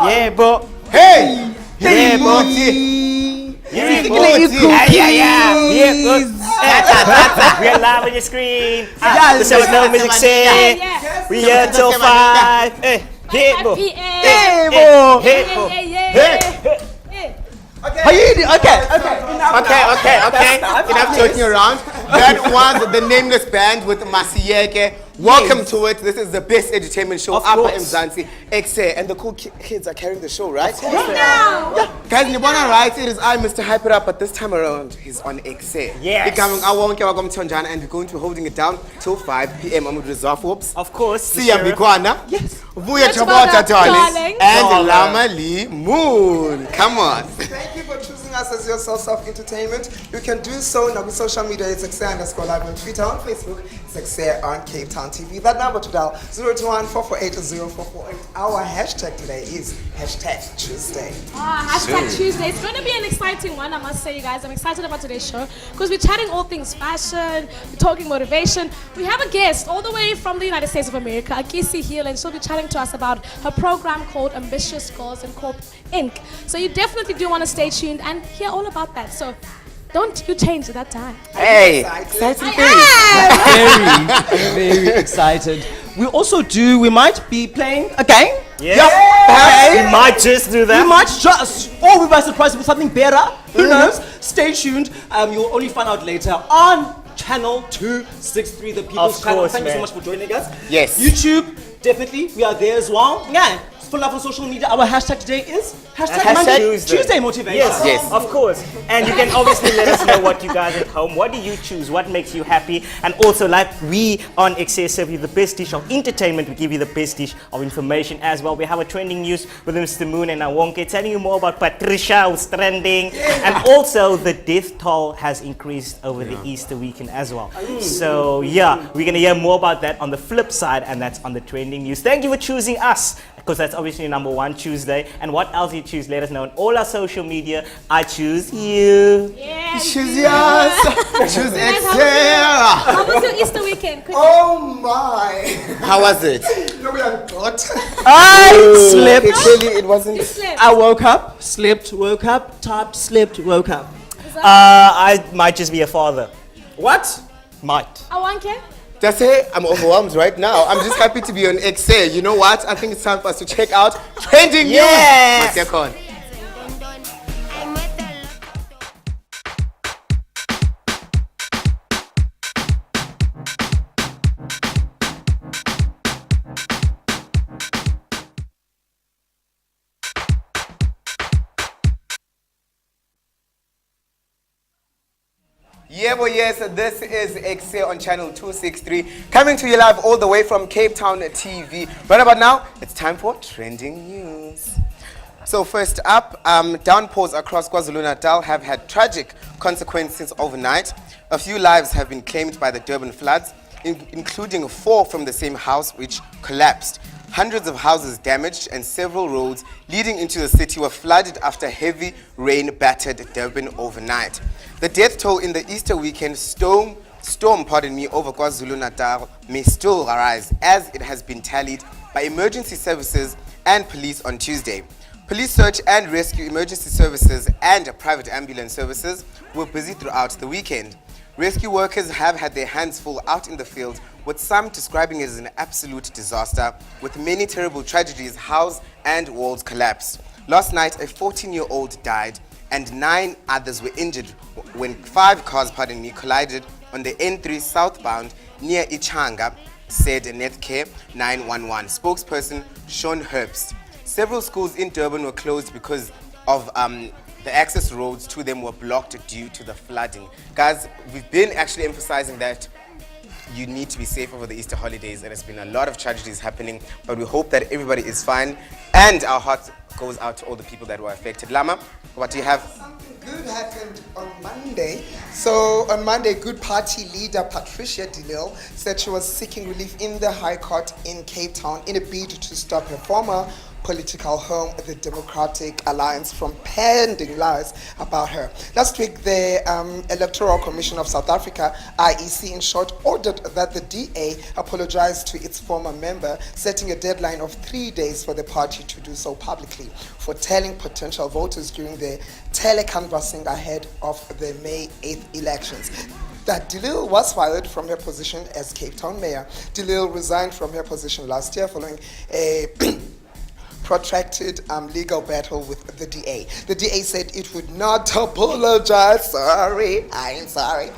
Yeah, bro. Hey! Yeah, bro. Yeah, we are live on your screen. The show is no music say. We here till 5. Hey, bro. Hey, bro. Hey, Okay. Enough joking around. That was the Nameless Band with Masiyeke. Welcome to it. This is the best entertainment show up in Mzansi. Ekse and the cool kids are carrying the show, right? Yeah. Guys, Mbikwana, right? It is I, Mr. Hype It Up, but this time around, he's on Ekse. Yes. Becoming Awonke Wonky Mtonjana, and we're going to be holding it down till 5 p.m. I'm with Rezah, Forbes. Of course. Mbikwana. Yes. Vuyo, Joboda, darling. And Llama Moon. Come on. Thank you for choosing us as your self-entertainment. You can do so on social media. It's Ekse_live on Twitter, on Facebook. It's Ekse on Cape Town TV. That number to dial 021-448-0448. Our hashtag today is #Tuesday. #Tuesday. It's going to be an exciting one, I must say, you guys. I'm excited about today's show because we're chatting all things fashion, we're talking motivation. We have a guest all the way from the United States of America, Akissi Hill, and she'll be chatting to us about her program called Ambitious Girls and Corp Inc. So you definitely do want to stay tuned and hear all about that. So don't you change at that time. Hey, exciting Very, very excited. We might be playing a game. Yeah. We might just do that. We might just, or we might surprise you with something better. Who knows? Stay tuned. You'll only find out later on channel 263, the People's Channel. Thank you so much for joining us. Yes. YouTube, definitely, we are there as well. Yeah. Full up on social media. Our hashtag today is #Tuesday Motivation. Yes, of course. And you can obviously let us know what you guys at home, what do you choose, what makes you happy, and also like we on Ekse serve you the best dish of entertainment, we give you the best dish of information as well. We have a trending news with Mr. Moon and Awonke telling you more about Patricia who's trending, and also the death toll has increased over the Easter weekend as well. So yeah, we're gonna hear more about that on the flip side, and that's on the trending news. Thank you for choosing us, because that's obviously #1 Tuesday. And what else you choose, let us know on all our social media. I choose you. Yeah. Choose yours. Choose Ekse. How was your Easter weekend? Oh my! How was it? No, we are not. I slept. Okay, clearly it wasn't. I woke up, slept, woke up, typed, slept, woke up. I might just be a father. What? Might. Awonke? Just say I'm overwhelmed right now. I'm just happy to be on Ekse. You know what? I think it's time for us to check out trending news. Yes. Let's get on. Yeah, boy, yes, this is Ekse on channel 263, coming to you live all the way from Cape Town TV. Right about now, it's time for trending news. So first up, downpours across KwaZulu-Natal have had tragic consequences overnight. A few lives have been claimed by the Durban floods, including 4 from the same house which collapsed. Hundreds of houses damaged and several roads leading into the city were flooded after heavy rain battered Durban overnight. The death toll in the Easter weekend storm over KwaZulu-Natal may still rise, as it has been tallied by emergency services and police on Tuesday. Police search and rescue emergency services and private ambulance services were busy throughout the weekend. Rescue workers have had their hands full out in the field, with some describing it as an absolute disaster, with many terrible tragedies. Houses and walls collapsed. Last night, a 14-year-old died and 9 others were injured when 5 cars, collided on the N3 southbound near Ichanga, said Netcare 911 spokesperson Sean Herbst. Several schools in Durban were closed because of the access roads to them were blocked due to the flooding. Guys, we've been actually emphasizing that you need to be safe over the Easter holidays. There has been a lot of tragedies happening, but we hope that everybody is fine, and our heart goes out to all the people that were affected. Llama, what do you have? Something good happened on Monday. So on Monday, Good Party leader Patricia de Lille said she was seeking relief in the High Court in Cape Town in a bid to stop her former political home, the Democratic Alliance, from pending lies about her. Last week, the Electoral Commission of South Africa, IEC in short, ordered that the DA apologize to its former member, setting a deadline of 3 days for the party to do so publicly for telling potential voters during the telecanvassing ahead of the May 8th elections that de Lille was fired from her position as Cape Town mayor. De Lille resigned from her position last year following a protracted legal battle with the DA. The DA said it would not apologize. Sorry, I ain't sorry.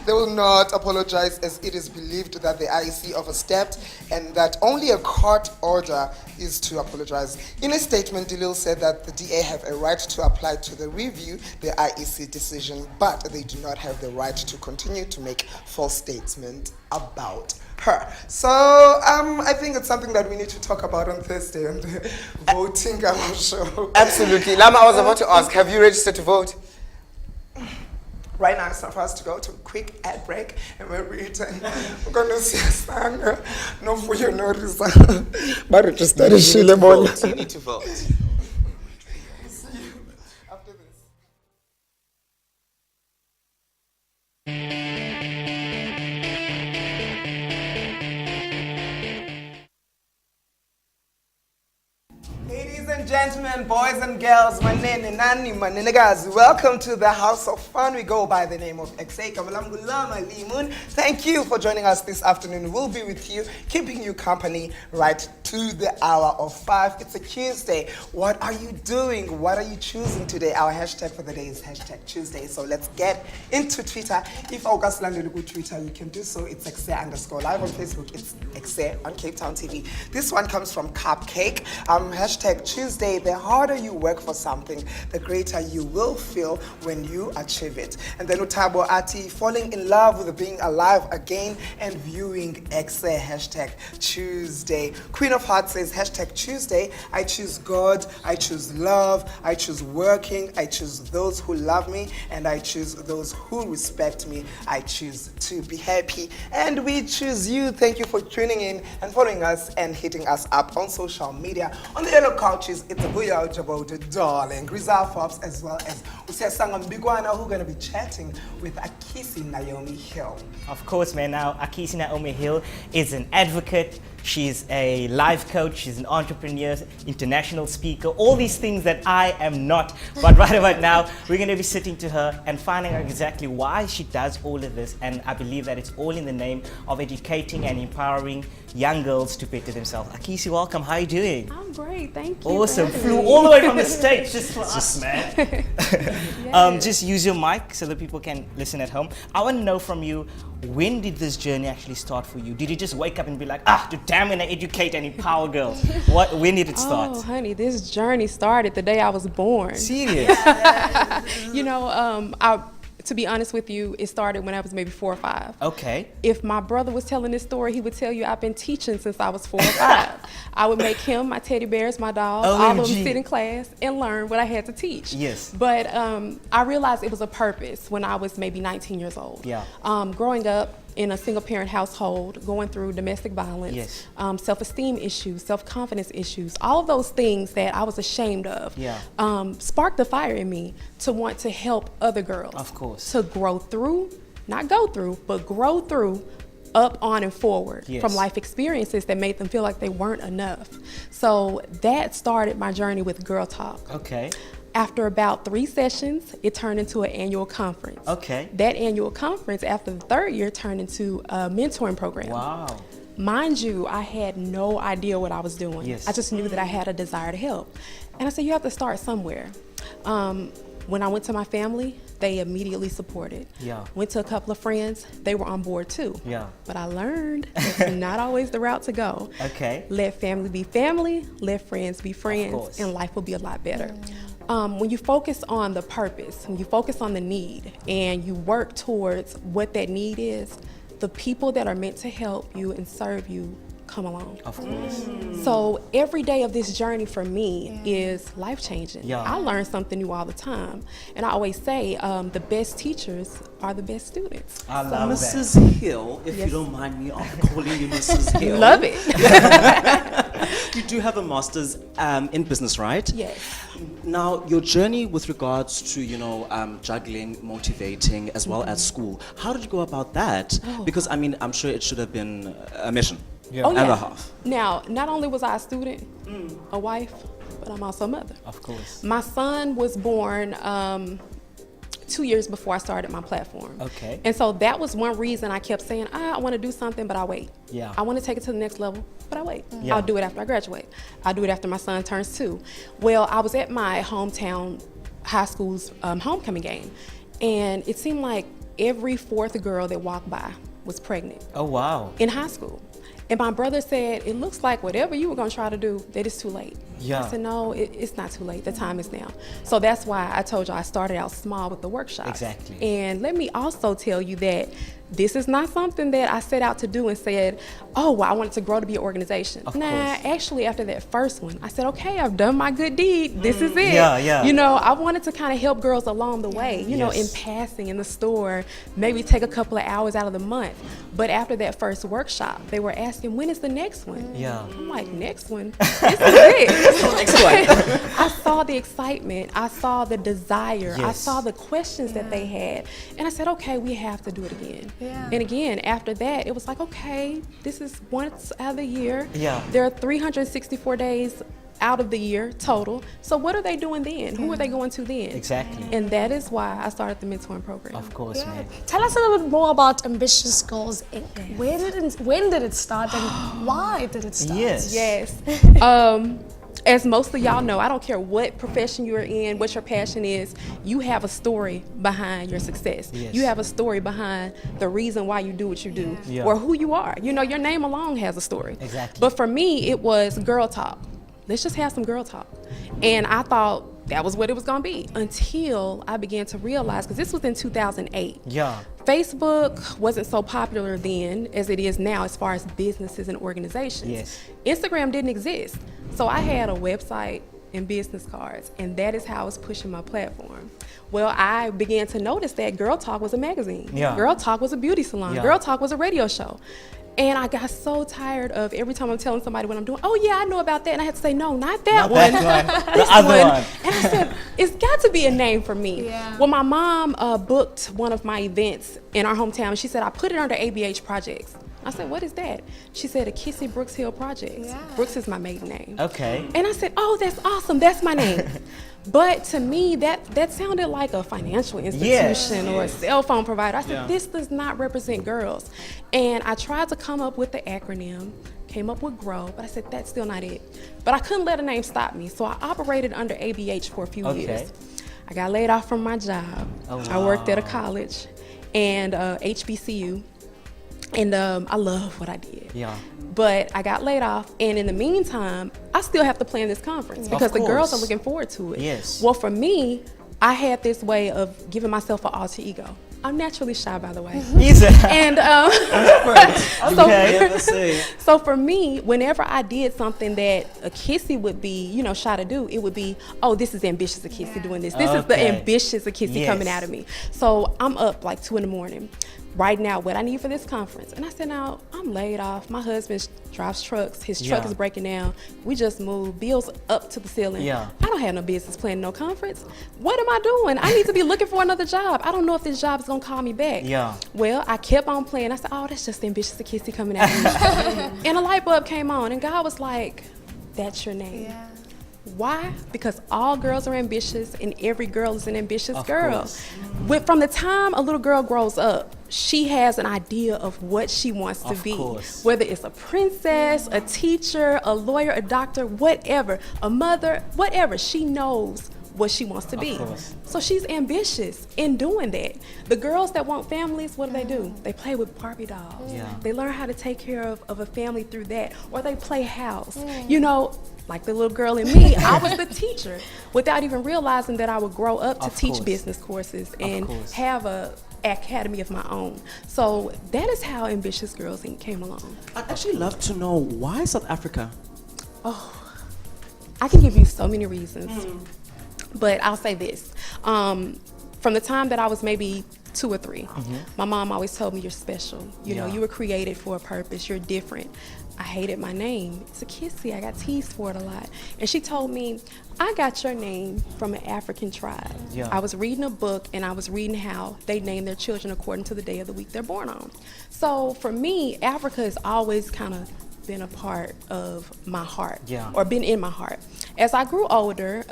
They will not apologize, as it is believed that the IEC overstepped and that only a court order is to apologize. In a statement, de Lille said that the DA have a right to apply to the review the IEC decision, but they do not have the right to continue to make false statements about her. So I think it's something that we need to talk about on Thursday on the voting show. Absolutely. Llama, I was about to ask, have you registered to vote? Right now it's time for us to go to a quick ad break, and when we return, we're going to see Siyasanga, no Vuyo, no Rezah. But register is You need to vote. See you after this. Ladies and gentlemen, boys and girls, manene, nani, manenekazi, welcome to the House of Fun. We go by the name of Ekse, Llama, Limun. Thank you for joining us this afternoon. We'll be with you, keeping you company right to the hour of 5. It's a Tuesday. What are you doing? What are you choosing today? Our hashtag for the day is hashtag Tuesday. So let's get into Twitter. If August landed with Twitter, you can do so. It's Ekse_live on Facebook. It's Ekse on Cape Town TV. This one comes from Cupcake. Hashtag Tuesday. The harder you work for something, the greater you will feel when you achieve it. And then Utabo Ati, falling in love with being alive again and viewing Ekse, hashtag Tuesday. Queen of Hearts says hashtag Tuesday. I choose God, I choose love, I choose working, I choose those who love me, and I choose those who respect me. I choose to be happy, and we choose you. Thank you for tuning in and following us and hitting us up on social media. On the yellow couches, it's a Vuyo, Joboda, darling, Rezah, Forbes, as well as Siyasanga, Mbikwana, who are going to be chatting with Akissi Naomi Hill. Of course, man. Now, Akissi Naomi Hill is an advocate. She's a life coach. She's an entrepreneur, international speaker, all these things that I am not. But right about now, we're going to be sitting to her and finding out exactly why she does all of this. And I believe that it's all in the name of educating and empowering young girls to better themselves. Akissi, welcome. How are you doing? I'm great, thank you. Awesome. Flew all the way from the States just for us, man. Just use your mic so that people can listen at home. I want to know from you, when did this journey actually start for you? Did you just wake up and be like, damn, I'm gonna educate and empower girls? When did it start? Oh, honey, this journey started the day I was born. Serious? You know, to be honest with you, it started when I was maybe 4 or 5. Okay. If my brother was telling this story, he would tell you I've been teaching since I was 4 or 5. I would make him, my teddy bears, my dolls, all of them sit in class and learn what I had to teach. Yes. But I realized it was a purpose when I was maybe 19 years old. Yeah. Growing up in a single parent household, going through domestic violence, yes. Self-esteem issues, self-confidence issues, all of those things that I was ashamed of, yeah. Sparked the fire in me to want to help other girls. Of course. To grow through, not go through, but grow through up, on, and forward Yes. from life experiences that made them feel like they weren't enough. So that started my journey with Girl Talk. Okay. After about 3 sessions, it turned into an annual conference. Okay. That annual conference, after the 3rd year, turned into a mentoring program. Wow. Mind you, I had no idea what I was doing. Yes. I just knew that I had a desire to help. And I said, you have to start somewhere. When I went to my family, they immediately supported. Yeah. Went to a couple of friends, they were on board too. Yeah. But I learned it's not always the route to go. Okay. Let family be family, let friends be friends, course. and life will be a lot better. When you focus on the purpose, when you focus on the need, and you work towards what that need is, the people that are meant to help you and serve you come along. Of course. So every day of this journey for me is life-changing. Yeah. I learn something new all the time. And I always say the best teachers are the best students. I love that. Mrs. Hill, if Yes. you don't mind me calling you Mrs. Hill. Love it. You do have a master's in business, right? Yes. Now, your journey with regards to, juggling, motivating, as well as school, how did you go about that? Because, I'm sure it should have been a mission Yeah. and a half. Now, not only was I a student, a wife, but I'm also a mother. Of course. My son was born 2 years before I started my platform. Okay. And so that was one reason I kept saying, I want to do something, but I wait. Yeah. I want to take it to the next level, but I wait. Yeah. I'll do it after I graduate. I'll do it after my son turns 2. Well, I was at my hometown high school's homecoming game, and it seemed like every 4th girl that walked by was pregnant Oh, wow. in high school. And my brother said, it looks like whatever you were going to try to do, that it's too late. Yeah. I said, no, it's not too late. The time is now. So that's why I told you I started out small with the workshop. Exactly. And let me also tell you that this is not something that I set out to do and said, oh, well, I want it to grow to be an organization. Of Nah, course. actually, after that first one, I said, okay, I've done my good deed. This is it. Yeah, yeah. I wanted to kind of help girls along the way, in Yes. passing in the store, maybe take a couple of hours out of the month. But after that first workshop, they were asking, when is the next one? Yeah. I'm like, next one? This is it. Next one. I saw the excitement. I saw the desire. I Yes. saw the questions that they had. And I said, okay, we have to do it again. Yeah. And again, after that, it was like, okay, this is once out of the year. Yeah. There are 364 days out of the year total. So what are they doing then? Who are they going to then? Exactly. And that is why I started the mentoring program. Of course, Yeah. man. Tell us a little bit more about Ambitious Goals Inc. When did it start and why did it start? Yes. Yes. As most of y'all know, I don't care what profession you're in, what your passion is, you have a story behind your success. Yes. You have a story behind the reason why you do what you do, Yeah. or who you are. Your name alone has a story. Exactly. But for me, it was girl talk. Let's just have some girl talk. And I thought that was what it was gonna be until I began to realize, because this was in 2008. Yeah. Facebook wasn't so popular then as it is now as far as businesses and organizations. Yes. Instagram didn't exist. So I had a website and business cards, and that is how I was pushing my platform. Well, I began to notice that Girl Talk was a magazine. Yeah. Girl Talk was a beauty salon. Yeah. Girl Talk was a radio show. And I got so tired of every time I'm telling somebody what I'm doing, oh yeah, I know about that. And I had to say, no, not that Not one. that one. This The other one. one. And I said, it's got to be a name for me. Yeah. Well, my mom booked one of my events in our hometown, and she said, I put it under ABH Projects. I said, what is that? She said, Akissi Brooks Hill Projects. Yeah. Brooks is my maiden name. Okay. And I said, oh, that's awesome. That's my name. But to me, that sounded like a financial institution or a cell phone provider. I said, this does not represent girls. And I tried to come up with the acronym, came up with GROW, but I said, that's still not it. But I couldn't let a name stop me. So I operated under ABH for a few years. I got laid off from my job. Oh, I worked at a college and HBCU. And I love what I did. Yeah. But I got laid off, and in the meantime, I still have to plan this conference because the girls are course. looking forward to it. Yes. Well, for me, I had this way of giving myself an alter ego. I'm naturally shy, by the way. Easy. And Okay. so for me, whenever I did something that Akissi would be, shy to do, it would be, oh, this is ambitious Akissi doing this. This is the Okay. ambitious Akissi Yes. coming out of me. So I'm up like 2 in the morning. writing out what I need for this conference. And I said, now, I'm laid off. My husband drives trucks. His truck is breaking down. We just moved. Bills up to the ceiling. Yeah. I don't have no business planning no conference. What am I doing? I need to be looking for another job. I don't know if this job is going to call me back. Yeah. Well, I kept on playing. I said, oh, that's just ambitious Akissi coming at me. And a light bulb came on, and God was like, that's your name. Yeah. Why? Because all girls are ambitious, and every girl is an ambitious girl. Course. From the time a little girl grows up, she has an idea of what she wants to be. Course. Whether it's a princess, a teacher, a lawyer, a doctor, whatever, a mother, whatever, she knows what she wants to be. So she's ambitious in doing that. The girls that want families, what do? They play with Barbie dolls. Yeah. They learn how to take care of a family through that, or they play house. You know, like the little girl in me, I was the teacher without even realizing that I would grow up to teach business courses and have a academy of my own. So that is how Ambitious Girls Inc. came along. I'd actually love to know, why South Africa? Oh, I can give you so many reasons, but I'll say this. From the time that I was maybe 2 or 3, my mom always told me, you're special. You know, you were created for a purpose. You're different. I hated my name. It's Akissi. I got teased for it a lot. And she told me, I got your name from an African tribe. I was reading a book, and I was reading how they name their children according to the day of the week they're born on. So for me, Africa has always kind of been a part of my heart, or been in my heart. As I grew older,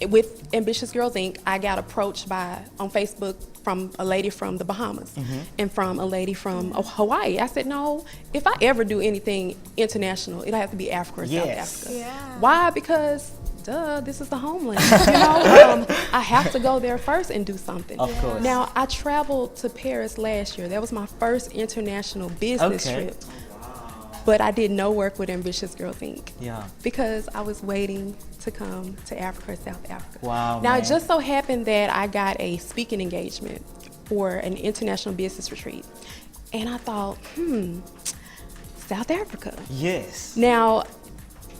with Ambitious Girls Inc., I got approached on Facebook from a lady from the Bahamas and from a lady from Hawaii. I said, no, if I ever do anything international, it'll have to be Africa or South Africa. Why? Because this is the homeland. You know, I have to go there first and do something. Of course. Now, I traveled to Paris last year. That was my first international business trip. But I did no work with Ambitious Girls Inc. Because I was waiting to come to Africa or South Africa. Now, it just so happened that I got a speaking engagement for an international business retreat. And I thought, South Africa. Now,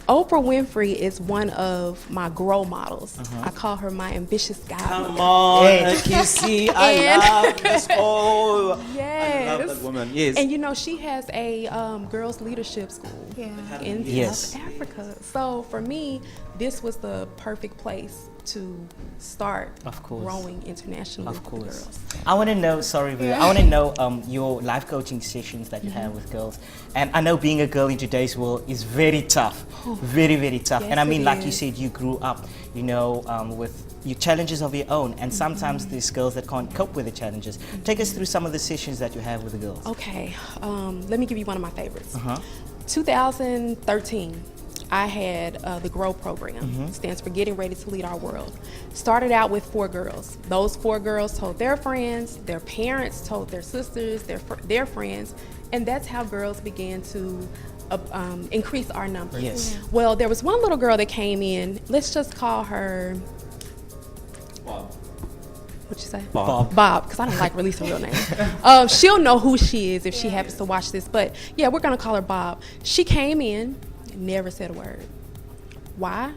Oprah Winfrey is one of my grow models. I call her my ambitious godmother. Come on, Akissi, I love this. Oh, I love that woman. Yes. And you know, she has a girls leadership school in South Africa. So for me, this was the perfect place to start growing internationally with the girls. I want to know, Vuyo, I want to know your life coaching sessions that you have with girls. And I know being a girl in today's world is very tough, very, very tough. And I mean, like you said, you grew up, you know, with your challenges of your own. And sometimes there's girls that can't cope with the challenges. Take us through some of the sessions that you have with the girls. Okay, let me give you one of my favorites. 2013. I had the GROW program, stands for Getting Ready to Lead Our World. Started out with 4 girls. Those 4 girls told their friends, their parents told their sisters, their friends, and that's how girls began to increase our numbers. Well, there was one little girl that came in, let's just call her, what'd you say? Bob, because I don't like releasing real names. She'll know who she is if she happens to watch this, but yeah, we're gonna call her Bob. She came in, never said a word. Why?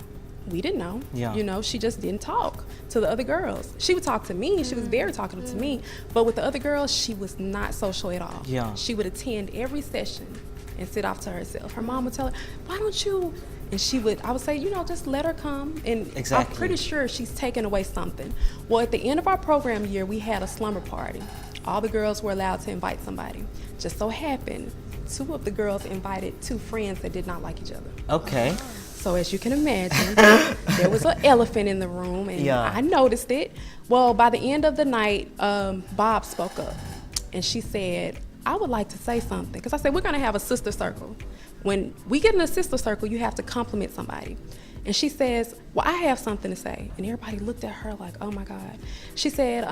We didn't know. You know, she just didn't talk to the other girls. She would talk to me. She was very talkative to me. But with the other girls, she was not social at all. She would attend every session and sit off to herself. Her mom would tell her, why don't you? And I would say, you know, just let her come. And I'm pretty sure she's taken away something. Well, at the end of our program year, we had a slumber party. All the girls were allowed to invite somebody. Just so happened, 2 of the girls invited 2 friends that did not like each other. So as you can imagine, there was an elephant in the room, and I noticed it. Well, by the end of the night, Bob spoke up, and she said, I would like to say something. Because I said, we're going to have a sister circle. When we get in a sister circle, you have to compliment somebody. And she says, well, I have something to say. And everybody looked at her like, oh my God. She said,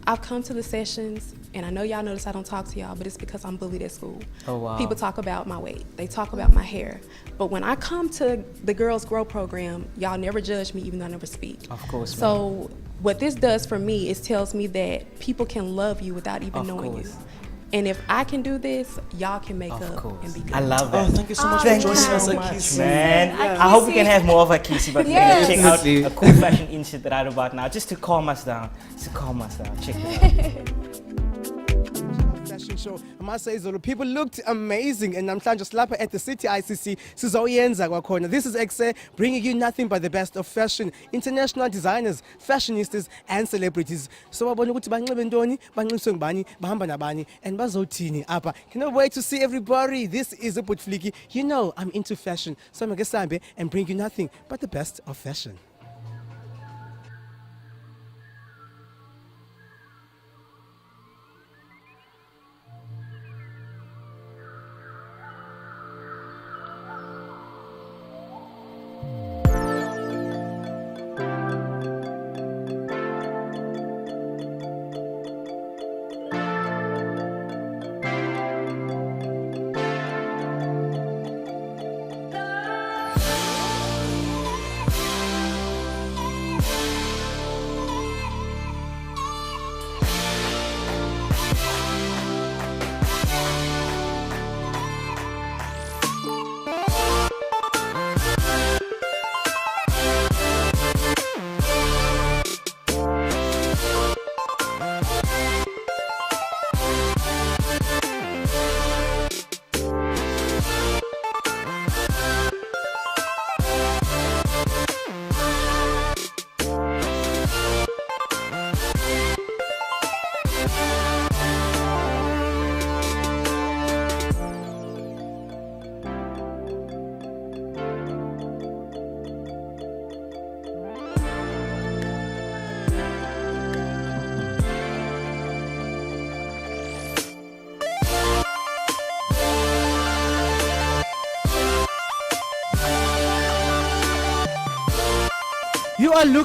I've come to the sessions, and I know y'all notice I don't talk to y'all, but it's because I'm bullied at school. People talk about my weight. They talk about my hair. But when I come to the Girls Grow program, y'all never judge me, even though I never speak. So what this does for me is tells me that people can love you without even knowing you. And if I can do this, y'all can make up and be good. I love that. Oh, thank you so much for joining us, Akissi. Man, I hope we can have more of Akissi, but we're going to check out a cool fashion insert right about now, just to calm us down. Check it out. fantastic show. I must say, Zulu, people looked amazing. And I'm just lapha at the City ICC. This is Ekse, bringing you nothing but the best of fashion, international designers, fashionistas, and celebrities. So and apa. Cannot wait to see everybody. This is a Putfliki. You know I'm into fashion, so I'm gonna and bring you nothing but the best of fashion.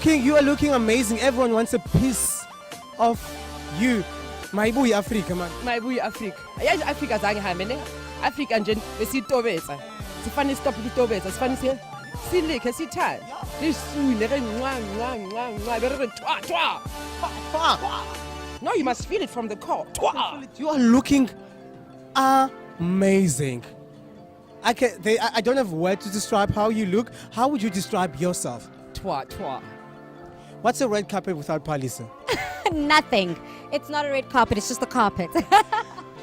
You are looking amazing. Everyone wants a piece of you. Maibuya Africa, man. Maibuya Africa. Yazi Africa zange hambe ne. Africa nje besitobetsa. Sifane stop ukutobetsa. Sifane silike sithanda. Lisune ke nqa bere twa. No, you must feel it from the core. Twa. You are looking amazing. I don't have words to describe how you look. How would you describe yourself? Twa. What's a red carpet without Palisa? Nothing. It's not a red carpet, it's just a carpet.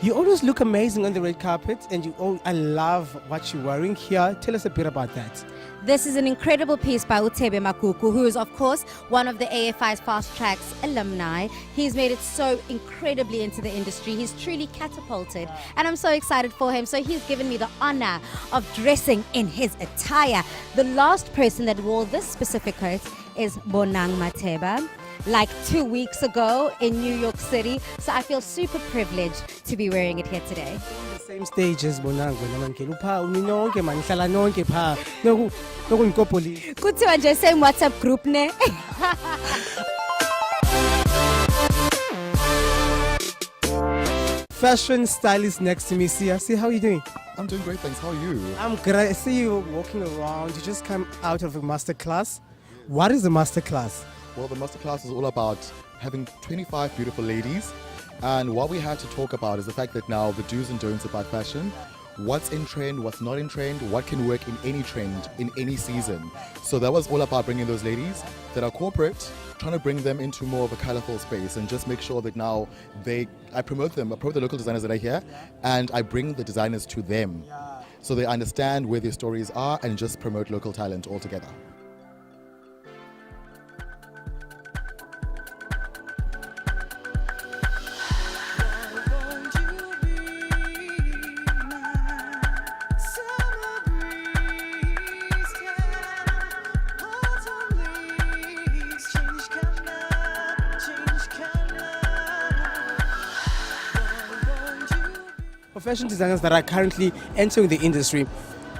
You always look amazing on the red carpet, and I love what you're wearing here. Tell us a bit about that. This is an incredible piece by Utebe Makuku, who is, of course, one of the AFI's Fast Tracks alumni. He's made it so incredibly into the industry. He's truly catapulted, and I'm so excited for him. So he's given me the honor of dressing in his attire. The last person that wore this specific coat is Bonang Mateba, like 2 weeks ago in New York City. So I feel super privileged to be wearing it here today. Same stage as Bonang. Kuthiwa nje same WhatsApp group ne. Fashion stylist next to me, Sia. See, how are you doing? I'm doing great, thanks. How are you? I'm great. I see you walking around. You just come out of a master class. What is a master class? Well, the masterclass is all about having 25 beautiful ladies, and what we had to talk about is the fact that now the do's and don'ts about fashion, what's in trend, what's not in trend, what can work in any trend, in any season. So that was all about bringing those ladies that are corporate, trying to bring them into more of a colorful space and just make sure that now I promote them, I promote the local designers that are here, and I bring the designers to them so they understand where their stories are and just promote local talent altogether. Fashion designers that are currently entering the industry,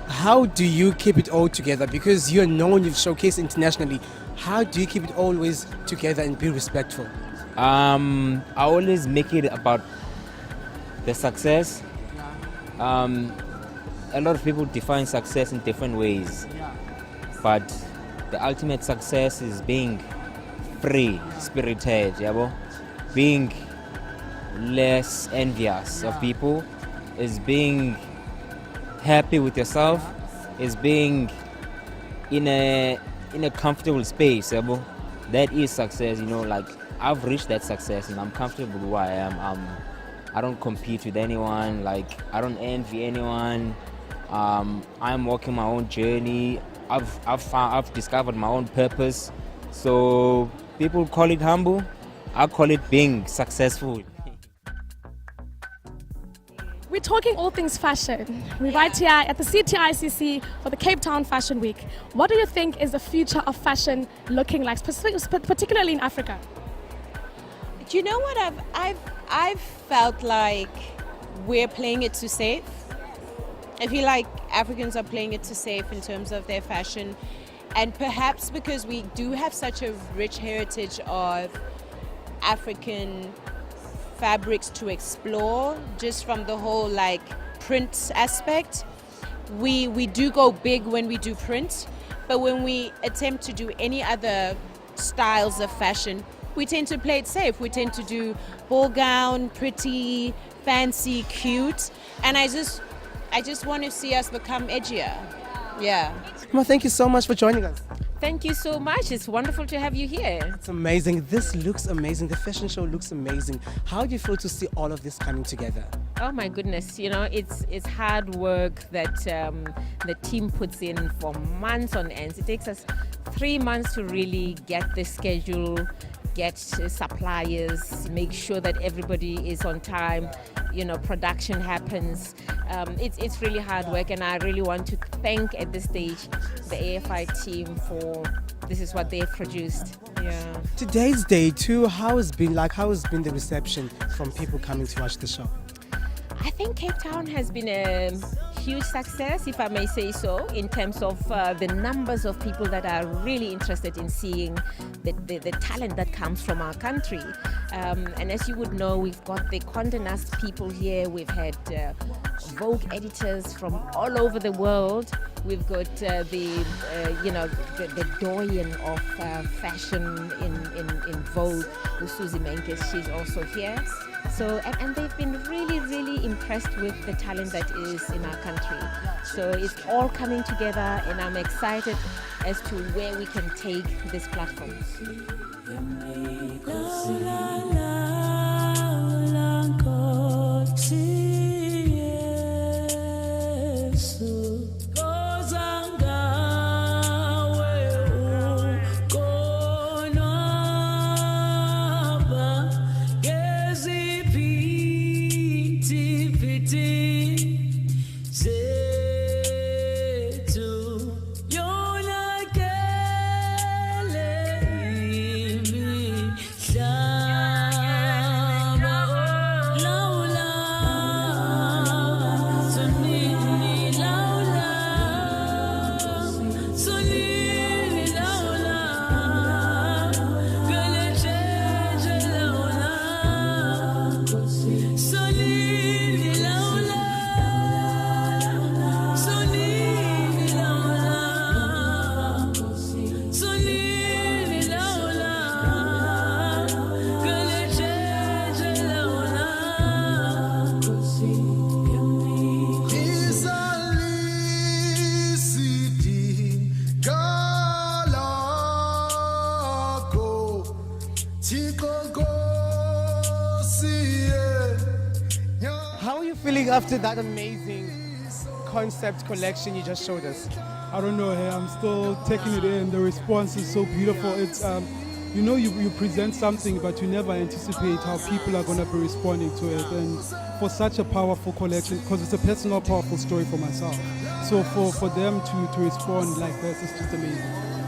how do you keep it all together? Because you're known, you've showcased internationally. How do you keep it always together and be respectful? I always make it about the success. A lot of people define success in different ways, but the ultimate success is being free-spirited, being less envious of people, is being happy with yourself, is being in a comfortable space. That is success. Like I've reached that success and I'm comfortable with who I am. I don't compete with anyone. Like, I don't envy anyone. I'm walking my own journey. I've discovered my own purpose. So people call it humble. I call it being successful. We're talking all things fashion. We're right here at the CTICC for the Cape Town Fashion Week. What do you think is the future of fashion looking like, particularly in Africa? Do you know what I've felt like we're playing it too safe? I feel like Africans are playing it too safe in terms of their fashion, and perhaps because we do have such a rich heritage of African fabrics to explore, just from the whole like print aspect. We do go big when we do print, but when we attempt to do any other styles of fashion, we tend to play it safe. We tend to do ball gown, pretty, fancy, cute, and I just want to see us become edgier. Yeah. Well, thank you so much for joining us. Thank you so much. It's wonderful to have you here. It's amazing. This looks amazing. The fashion show looks amazing. How do you feel to see all of this coming together? Oh my goodness, you know, it's hard work that the team puts in for months on end. It takes us 3 months to really get the schedule, get suppliers, make sure that everybody is on time, you know, production happens. It's really hard work, and I really want to thank at this stage the AFI team for this is what they've produced. Yeah. Today's day too, how has been the reception from people coming to watch the show? I think Cape Town has been a huge success, if I may say so, in terms of the numbers of people that are really interested in seeing the talent that comes from our country. And as you would know, we've got the Condé Nast people here. We've had Vogue editors from all over the world. We've got the doyen of fashion in Vogue, Susie Menkes. She's also here. So, and they've been really, really impressed with the talent that is in our country. So it's all coming together, and I'm excited as to where we can take this platform. After that amazing concept collection you just showed us? I don't know, hey, I'm still taking it in. The response is so beautiful. It's you know, you present something, but you never anticipate how people are going to be responding to it. And for such a powerful collection, because it's a personal, powerful story for myself. So for them to respond like this is just amazing.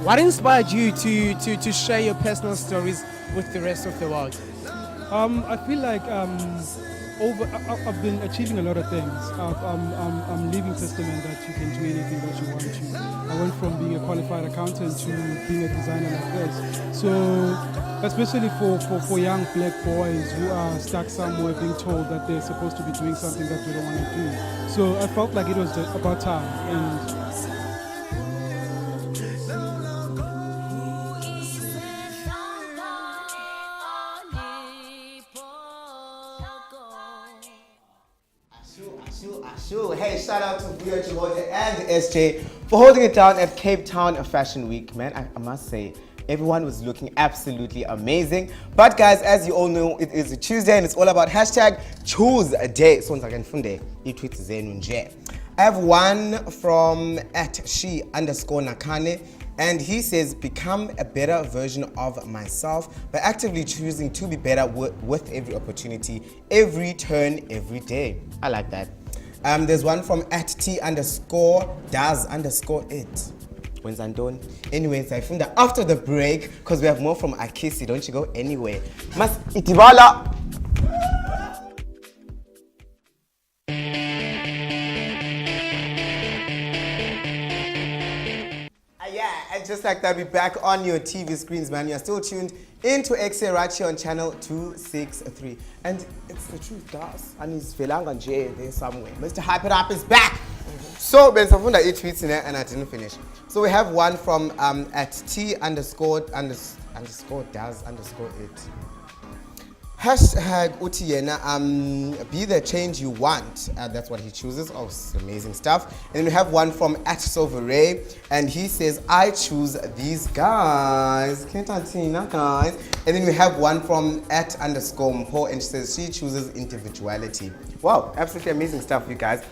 What inspired you to share your personal stories with the rest of the world? I feel like I've been achieving a lot of things. I'm living testament that you can do anything that you want to. I went from being a qualified accountant to being a designer like this. So, especially for young black boys who are stuck somewhere being told that they're supposed to be doing something that they don't want to do. So I felt like it was about time. And Sure. Hey, shout out to Vuyo, Joboda, and SJ for holding it down at Cape Town Fashion Week. Man, I must say, everyone was looking absolutely amazing. But guys, as you all know, it is a Tuesday and it's all about hashtag choose a day. So I have one from @she_nakane. And he says, become a better version of myself by actively choosing to be better with every opportunity, every turn, every day. I like that. There's one from @t_does_it. When's Andon? Anyways, I found that after the break, because we have more from Akissi, don't you go anywhere. Mas itibala. And just like that, we're back on your TV screens, man. You're still tuned into Ekse right here on channel 263. And it's the truth, guys. And he's Velanga J there somewhere. Mr. Hype It Up is back. So, Ben Safunda 8 tweets in there and I didn't finish. So we have one from @t_does_it. Hashtag Utiena, be the change you want. That's what he chooses. Oh, amazing stuff. And then we have one from @Soveray, and he says, I choose these guys. Can't I see now, guys? And then we have one from @_mpo, and she says she chooses individuality. Wow, absolutely amazing stuff, you guys.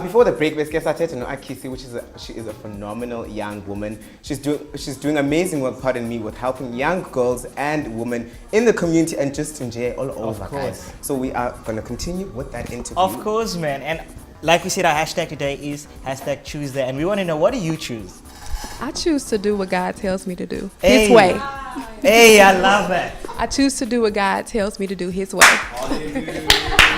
Before the break, we started to know Akissi, she is a phenomenal young woman. She's doing amazing work, pardon me, with helping young girls and women in the community and just in jail all over, guys. So we are going to continue with that interview. Of course, man. And like we said, our hashtag today is #ChooseThat. And we want to know, what do you choose? I choose to do what God tells me to do, Hey. His way. Hey, I love that. I choose to do what God tells me to do His way.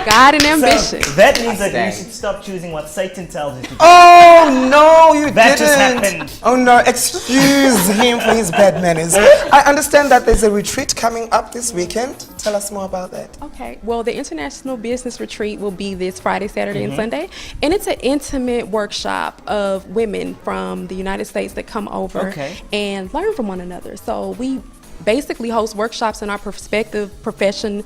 God and ambition. So that means that you should stop choosing what Satan tells you to do. Oh no, you That didn't. just happened. Oh no, excuse him for his bad manners. I understand that there's a retreat coming up this weekend. Tell us more about that. Okay, well, the International Business Retreat will be this Friday, Saturday, and Sunday. And it's an intimate workshop of women from the United States that come over and learn from one another. So we basically host workshops in our respective profession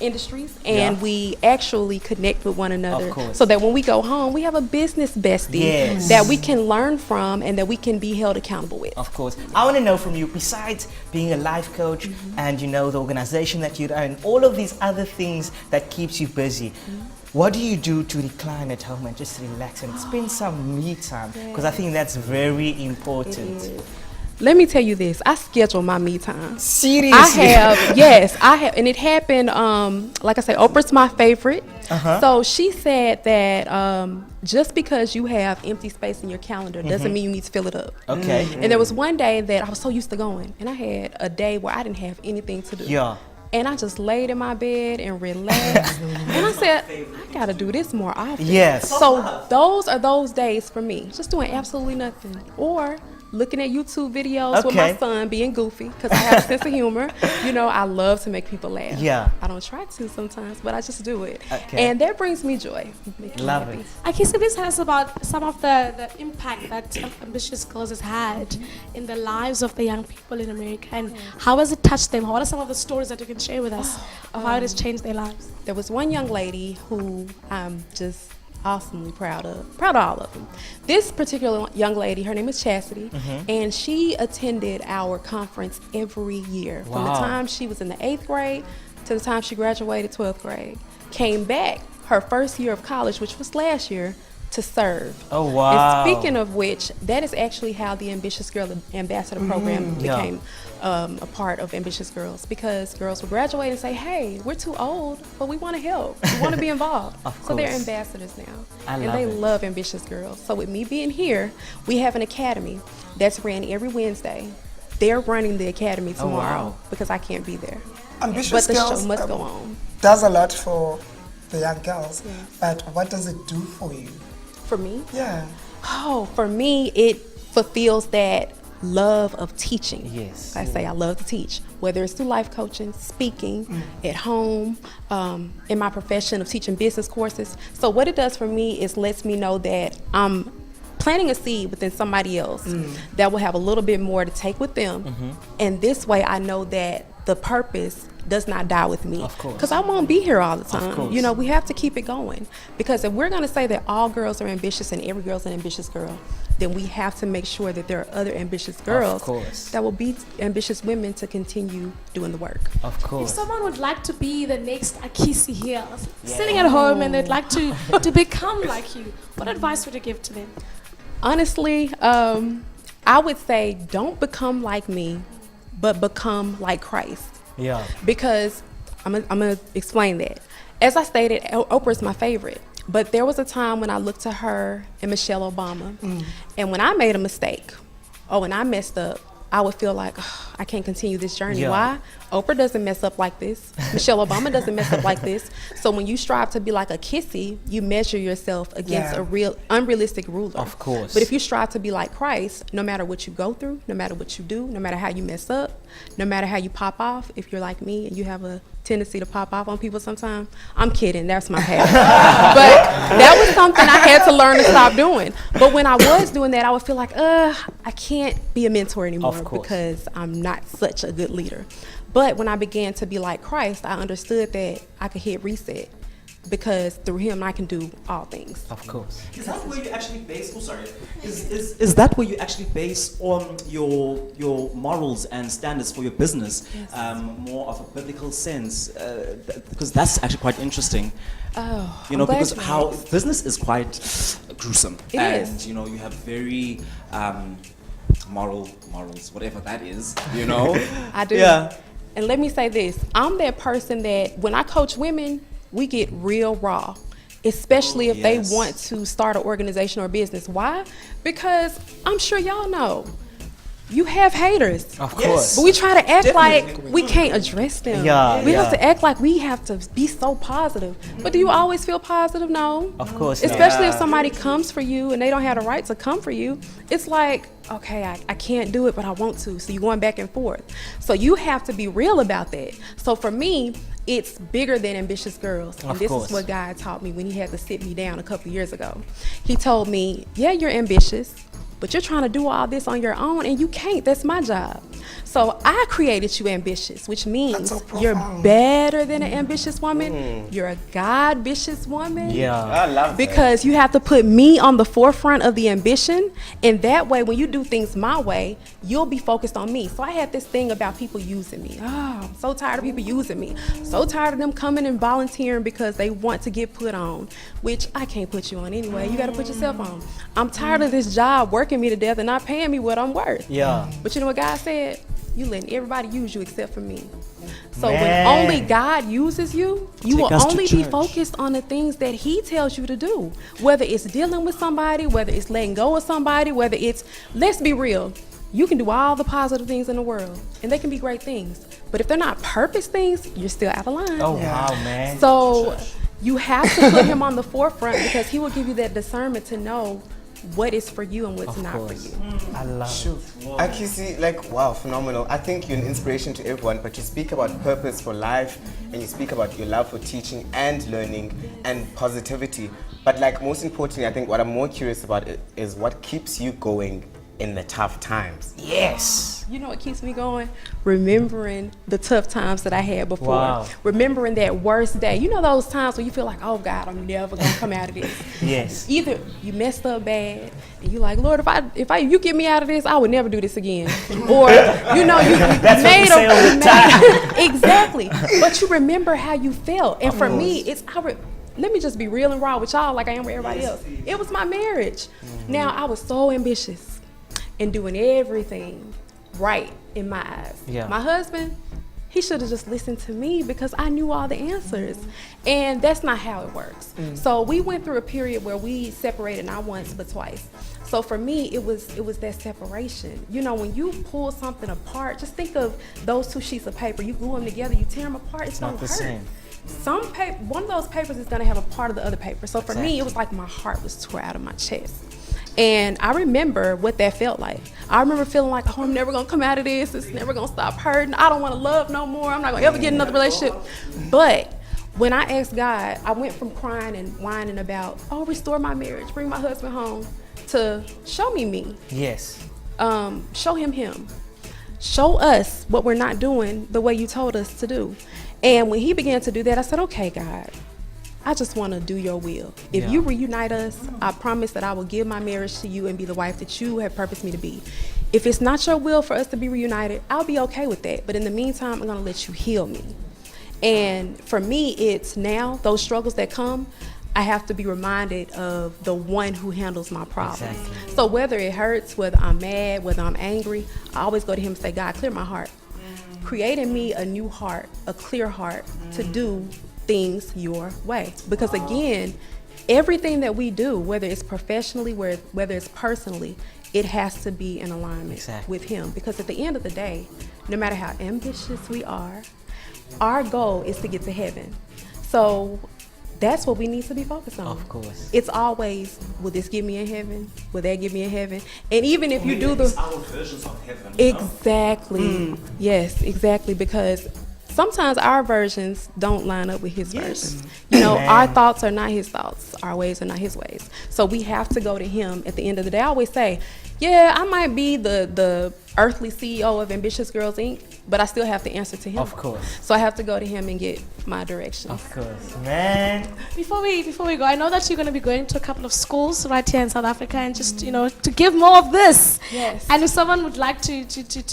industries, and we actually connect with one another so that when we go home, we have a business bestie that we can learn from and that we can be held accountable with. Of course. I want to know from you, besides being a life coach and the organization that you run, all of these other things that keeps you busy, what do you do to recline at home and just relax and spend some me time? Because I think that's very important. Let me tell you this, I schedule my me time. Seriously? I have, and it happened, like I say, Oprah's my favorite. So she said that just because you have empty space in your calendar doesn't mean you need to fill it up. Okay. And there was one day that I was so used to going, and I had a day where I didn't have anything to do. Yeah. And I just laid in my bed and relaxed. And I said, I gotta do this more often. Yes. So those are those days for me, just doing absolutely nothing. Or looking at YouTube videos with my son, being goofy, because I have a sense of humor. I love to make people laugh. Yeah. I don't try to sometimes, but I just do it. And that brings me joy. Love it. Akissi, please tell us about some of the impact that Ambitious Girls has had in the lives of the young people in America, and how has it touched them? What are some of the stories that you can share with us of how it has changed their lives? There was one young lady who I'm just awesomely proud of all of them. This particular young lady, her name is Chastity, and she attended our conference every year from the time she was in the 8th grade to the time she graduated 12th grade. Came back her first year of college, which was last year, to serve. Oh, wow. And speaking of which, that is actually how the Ambitious Girl Ambassador Program became a part of Ambitious Girls, because girls would graduate and say, hey, we're too old, but we want to help. We want to be involved. So they're ambassadors now. And they love Ambitious Girls. So with me being here, we have an academy that's ran every Wednesday. They're running the academy tomorrow because I can't be there. Ambitious But the Girls show must go on. does a lot for the young girls, but what does it do for you? For me? Yeah. Oh, for me, it fulfills that love of teaching. Yes. I say I love to teach, whether it's through life coaching, speaking, at home, in my profession of teaching business courses. So what it does for me is lets me know that I'm planting a seed within somebody else that will have a little bit more to take with them. And this way I know that the purpose does not die with me. Of course. Because I won't be here all the Of time. course. You know, we have to keep it going. Because if we're going to say that all girls are ambitious and every girl's an ambitious girl, then we have to make sure that there are other ambitious girls that will be ambitious women to continue doing the work. Of If course. someone would like to be the next Akissi Hill, sitting at home and they'd like to become like you, what advice would you give to them? Honestly, I would say don't become like me, but become like Christ. Yeah. Because I'm gonna explain that. As I stated, Oprah's my favorite. But there was a time when I looked to her and Michelle Obama, and when I made a mistake, when I messed up, I would feel like I can't continue this journey. Yeah. Why? Oprah doesn't mess up like this. Michelle Obama doesn't mess up like this. So when you strive to be like Akissi, you measure yourself against a real unrealistic ruler. Of course. But if you strive to be like Christ, no matter what you go through, no matter what you do, no matter how you mess up, no matter how you pop off, if you're like me and you have a tendency to pop off on people sometimes, I'm kidding, that's my past. But that was something I had to learn to stop doing. But when I was doing that, I would feel like, I can't be a mentor anymore because I'm not such a good leader. But when I began to be like Christ, I understood that I could hit reset because through him I can do all things. Of course. Is that where you actually base? Oh, sorry. Is that where you actually base on your morals and standards for your business? Yes. More of a biblical sense, because that's actually quite interesting. Oh, You know, I'm glad because you how asked. business is quite gruesome, It and is. you know you have very morals, whatever that is. You know. I do. Yeah. And let me say this, I'm that person that when I coach women, we get real raw, especially if they want to start an organization or business. Why? Because I'm sure y'all know, you have haters. Of course. But we try to act like we can't address them. Yeah, we yeah. have to act like we have to be so positive. But do you always feel positive? No. Of course not. Especially if somebody comes for you and they don't have the right to come for you. It's like, okay, I can't do it, but I want to. So you're going back and forth. So you have to be real about that. So for me, it's bigger than ambitious girls. And this is what God taught me when he had to sit me down a couple years ago. He told me, yeah, you're ambitious, but you're trying to do all this on your own and you can't. That's my job. So I created you ambitious, which means you're better than an ambitious woman. You're a God-ambitious woman. Yeah. I love that. Because you have to put me on the forefront of the ambition, and that way when you do things my way, you'll be focused on me. So I had this thing about people using me. I'm so tired of people using me. So tired of them coming and volunteering because they want to get put on, which I can't put you on anyway. You got to put yourself on. I'm tired of this job working me to death and not paying me what I'm worth. Yeah. But you know what God said? You letting everybody use you except for me. So Man. when only God uses you, you Take will us to only be church. focused on the things that he tells you to do. Whether it's dealing with somebody, whether it's letting go of somebody, whether it's, let's be real, you can do all the positive things in the world and they can be great things. But if they're not purpose things, you're still out of line. Oh, wow, man. So you have to put him on the forefront because he will give you that discernment to know what is for you and what's not for you. I love it. Akissi, like, wow, phenomenal. I think you're an inspiration to everyone, but you speak about purpose for life and you speak about your love for teaching and learning and positivity. But like, most importantly, I think what I'm more curious about is what keeps you going in the tough times. Yes. You know what keeps me going? Remembering the tough times that I had before. Wow. Remembering that worst day. You know those times when you feel like, oh God, I'm never gonna come out of this. Yes. Either you messed up bad and you like, Lord, if you get me out of this, I would never do this again. Or you know, you That's made what we say all the time. exactly. But you remember how you felt. And for me, it's let me just be real and raw with y'all like I am with everybody else. It was my marriage. Now I was so ambitious and doing everything right in my eyes. Yeah. My husband, he should have just listened to me because I knew all the answers. And that's not how it works. So we went through a period where we separated not once but twice. So for me, it was that separation. You know, when you pull something apart, just think of those two sheets of paper. You glue them together, you tear them apart, it's not gonna the hurt. same. Some paper, one of those papers is gonna have a part of the other paper. So for me, it was like my heart was tore out of my chest. And I remember what that felt like. I remember feeling like, oh, I'm never gonna come out of this. It's never gonna stop hurting. I don't wanna love no more. I'm not gonna ever get another relationship. But when I asked God, I went from crying and whining about, oh, restore my marriage, bring my husband home, to show me me. Yes. Show him him. show us what we're not doing the way you told us to do. And when he began to do that, I said, okay, God, I just want to do your will. If you reunite us, I promise that I will give my marriage to you and be the wife that you have purposed me to be. If it's not your will for us to be reunited, I'll be okay with that. But in the meantime, I'm going to let you heal me. And for me, it's now, those struggles that come, I have to be reminded of the one who handles my problems. Exactly. So whether it hurts, whether I'm mad, whether I'm angry, I always go to him and say, God, clear my heart. Create in me a new heart, a clear heart to do things your way. Because again, everything that we do, whether it's professionally, whether it's personally, it has to be in alignment with him. Because at the end of the day, no matter how ambitious we are, our goal is to get to heaven. So that's what we need to be focused on. Of course. It's always, will this get me in heaven? Will that get me in heaven? And even if you do the... our versions of heaven. Exactly. Yes, exactly. Because sometimes our versions don't line up with his versions. You know, our thoughts are not his thoughts. Our ways are not his ways. So we have to go to him at the end of the day. I always say, yeah, I might be the earthly CEO of Ambitious Girls Inc., but I still have to answer to him. Of course. So I have to go to him and get my direction. Of course, man. Before we go, I know that you're going to be going to a couple of schools right here in South Africa and just, you know, to give more of this. Yes. And if someone would like to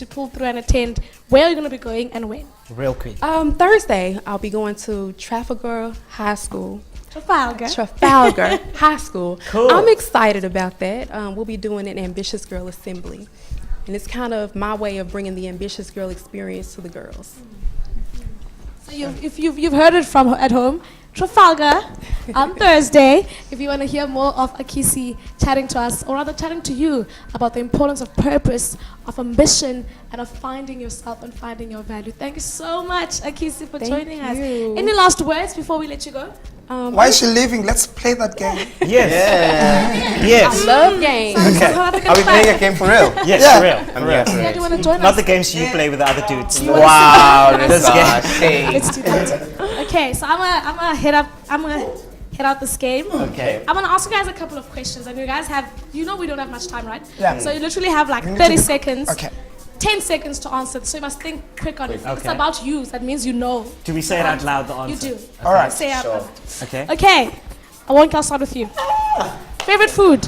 pull through and attend, where are you going to be going and when? Real quick. Thursday, I'll be going to Trafalgar High School. Trafalgar High School. Cool. I'm excited about that. We'll be doing an Ambitious Girl Assembly. And it's kind of my way of bringing the Ambitious Girl experience to the girls. So if you've heard it from at home, Trafalgar on Thursday. If you want to hear more of Akissi chatting to us, or rather chatting to you about the importance of purpose, of ambition, and of finding yourself and finding your value. Thank you so much, Akissi, for joining us. Any last words before we let you go? Why is she leaving? Let's play that game. Yes. I love games. Okay. Are we playing a game for real? Yes, for real. Yeah, do you want to join Not us? the games you play with the other dudes. Wow, this game. Let's do that. Okay, so I'm gonna head out this game. Okay. I'm gonna ask you guys a couple of questions, and you guys have, we don't have much time, right? Yeah. So you literally have like 30 seconds. Okay. 10 seconds to answer, so you must think quick on it. If it's Okay. about you, that means you know. Do we say it out loud, the answer? You do. All right. Say it out loud. Okay. Okay. Awonke, I'll start with you. Favorite food?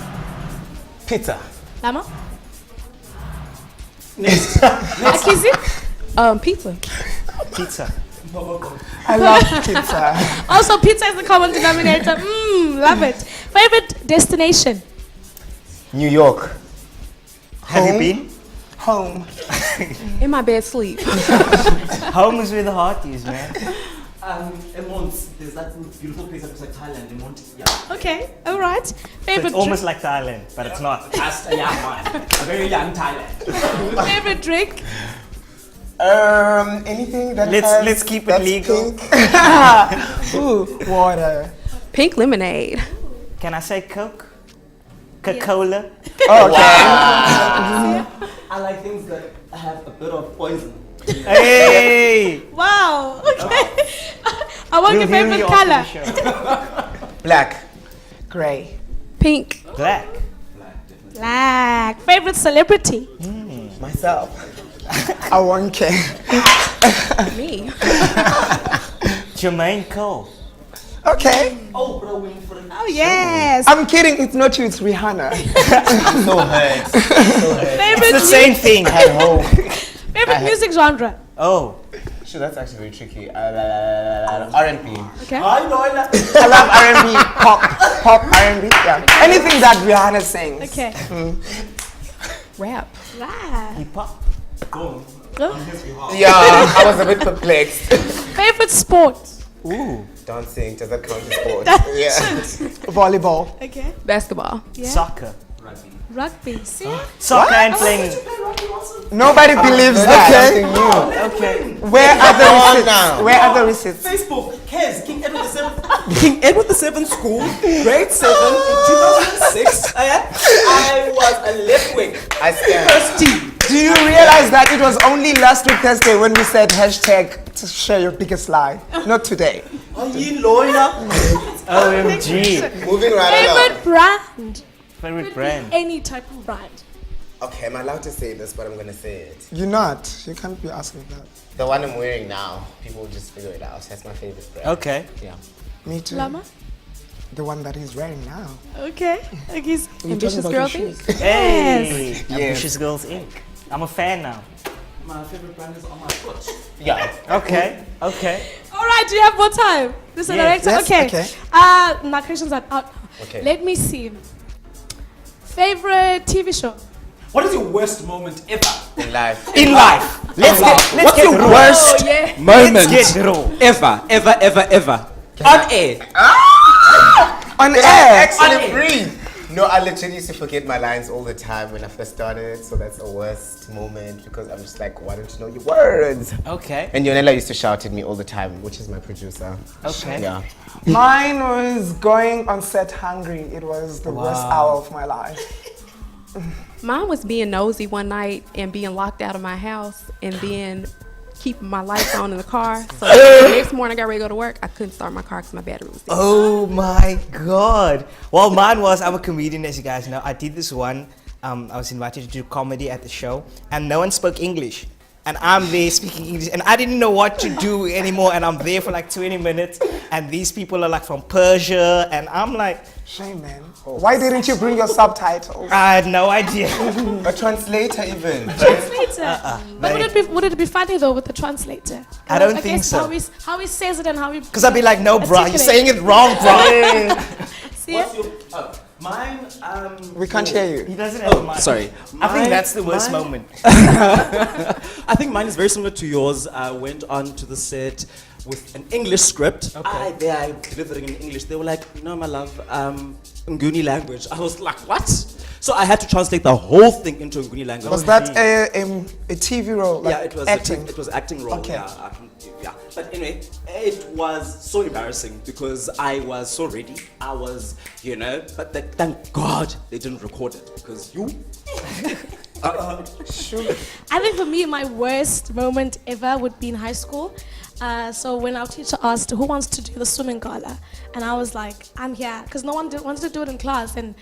Pizza. Llama? Akissi? Pizza. Pizza. I love pizza. Also, pizza is the common denominator. Love it. Favorite destination? New York. Have you Home. been? Home. In my bed, sleep. Home is where the heart is, man. In Mons, there's that beautiful place that looks like Thailand. In Mons, yeah. Okay, all right. So Favorite it's almost like Thailand, but it's not. That's a young man. A very young Thailand. Favorite drink? Anything that Let's keep it that's legal. pink. Ooh, water. Pink lemonade. Can I say Coke? Coca-Cola? Oh, okay. I like things that have a bit of poison. Hey! Wow. Okay. I want your hear favorite you color. after the show. Black. Gray. Pink. Black. Black. Favorite celebrity? Myself. Awonke. Me. Jermaine Cole. Okay. Oh, bro, Winfrey. Oh yes. I'm kidding. It's not you. It's Rihanna. I'm so hurt. Favorite It's the same thing. At home. favorite music genre? Oh. Sure, that's actually very tricky. R&B. Okay. I love R&B. Pop R&B. Yeah. Anything that Rihanna sings. Okay. Rap. Wow. Hip hop. Go. Oh. Yeah, I was a bit perplexed. Favorite sport? Ooh. Dancing, does that count as sport? Volleyball. Okay. Basketball. Yeah. Soccer. Rugby. See? Soccer and playing. Nobody believes that. Okay. Where are the on receipts? now. Where are the receipts? Facebook, Kez, King Edward the 7th School, grade 7 in 2006. I was a left wing. I stand. First team. Do you realize that it was only last week Thursday when we said hashtag to share your biggest lie? Not today. Are you lawyer? OMG. Moving right along. Favorite brand? Favorite Could be brand. any type of brand. Okay, am I allowed to say this, but I'm gonna say it. You're not. You can't be asking that. The one I'm wearing now, people will just figure it out. That's my favorite brand. Okay. Yeah. Me too. Llama? The one that he's wearing now. Okay. Akissi. Ambitious Girl thing? Hey, Yes. Ambitious Girls Inc. I'm a fan now. My favorite brand is on my foot. Yeah. Okay. Okay. All right, do you have more time? Mr. Yes. Director? Yes, Okay. okay. My questions are out. Okay. Let me see. Favorite TV show? What is your worst moment ever? In life. In life. Let's What's get your raw. worst yeah. moment Let's get raw. ever? On air. On air. Excellent breathe. No, I literally used to forget my lines all the time when I first started, so that's the worst moment because I'm just like, why don't you know your words? Okay. And Yonela used to shout at me all the time, which is my producer. Okay. Yeah. Mine was going on set hungry. It was the worst hour of my life. Mine was being nosy one night and being locked out of my house and then keeping my lights on in the car. So the next morning I got ready to go to work. I couldn't start my car because my battery was dead. Oh my God. Well, mine was, I'm a comedian, as you guys know. I did this one. I was invited to do comedy at the show, and no one spoke English. And I'm there speaking English, and I didn't know what to do anymore. And I'm there for like 20 minutes, and these people are like from Persia, and I'm like, Shame, man. Why didn't you bring your subtitles? I had no idea. A translator even. Translator. But would it be funny though with the translator? I don't I think guess so. How he says it and how he. Because I'd be like, no, bro, you're articulate. saying it wrong, bro. See What's it? your mine? We can't hear you. He doesn't have a mic. Sorry. I think that's the worst mine- moment. I think mine is very similar to yours. I went on to the set with an English script. I delivered it in English. They were like, no, my love, Nguni language. I was like, what? So I had to translate the whole thing into Nguni language. Was that a TV role? Like Yeah, it was acting. it was acting role. Okay. Yeah. But anyway, it was so embarrassing because I was so ready. I was, but thank God they didn't record it because you. I think for me, my worst moment ever would be in high school. So when our teacher asked who wants to do the swimming gala, and I was like, I'm here, because no one wanted to do it in class, and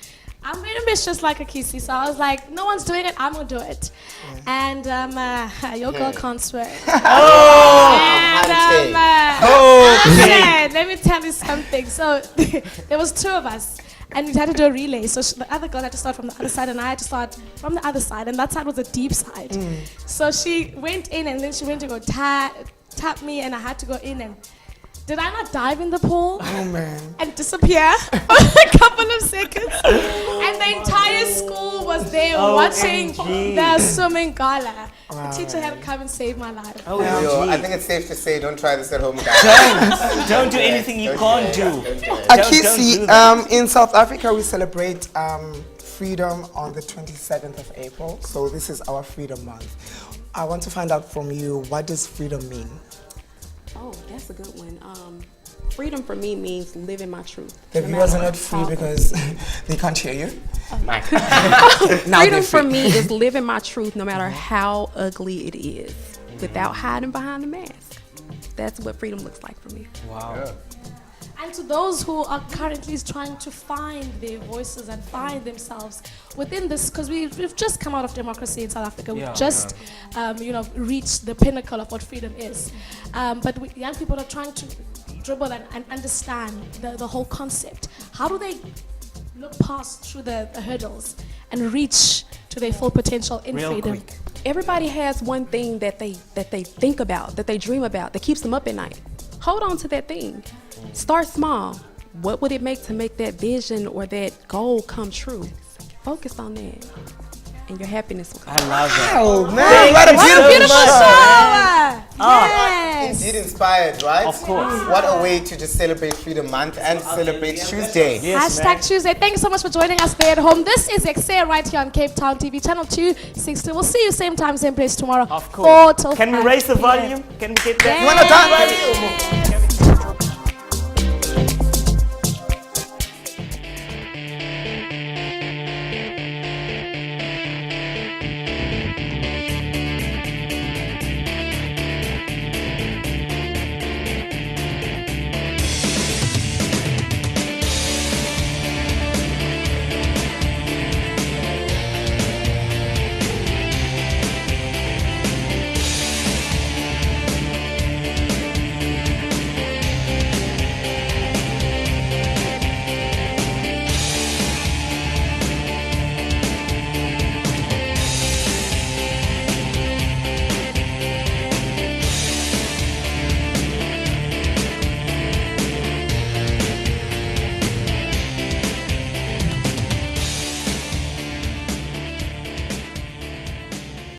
I'm very ambitious like Akissi, so I was like, no one's doing it, I'm gonna do it. And your girl can't swim. Let me tell you something. So there was two of us, and we had to do a relay. So the other girl had to start from the other side, and I had to start from the other side, and that side was a deep side. So she went in, and then she went to go tap me, and I had to go in, and did I not dive in the pool? Oh man. And disappear for a couple of seconds? And the entire school was there watching the swimming gala. The teacher had to come and save my life. I think it's safe to say, don't try this at home, guys. Don't do anything you can't do. Akissi, in South Africa we celebrate freedom on the 27th of April. So this is our Freedom Month. I want to find out from you, what does freedom mean? Oh, that's a good one. Freedom for me means living my truth. The viewers are not free because they can't hear you. Freedom for me is living my truth no matter how ugly it is, without hiding behind a mask. That's what freedom looks like for me. Wow. Yeah. And to those who are currently trying to find their voices and find themselves within this, because we've just come out of democracy in South Africa. We've just, reached the pinnacle of what freedom is. But young people are trying to dribble and understand the whole concept. How do they look past through the hurdles and reach to their full potential in freedom? Quick. Everybody has one thing that they think about, that they dream about, that keeps them up at night. Hold on to that thing. Start small. What would it make to make that vision or that goal come true? Focus on that, and your happiness will come. I love that. Oh man, what a Beautiful show! Yes. Indeed inspired, right? Of course. What a way to just celebrate Freedom Month and celebrate Tuesday. Yes, Hashtag Tuesday. Thank you so much for joining us there at home. This is Ekse right here on Cape Town TV, channel 260. We'll see you same time, same place tomorrow. Of course. 4 till Can we 5 raise the p.m. volume? Can we get that? You wanna dance?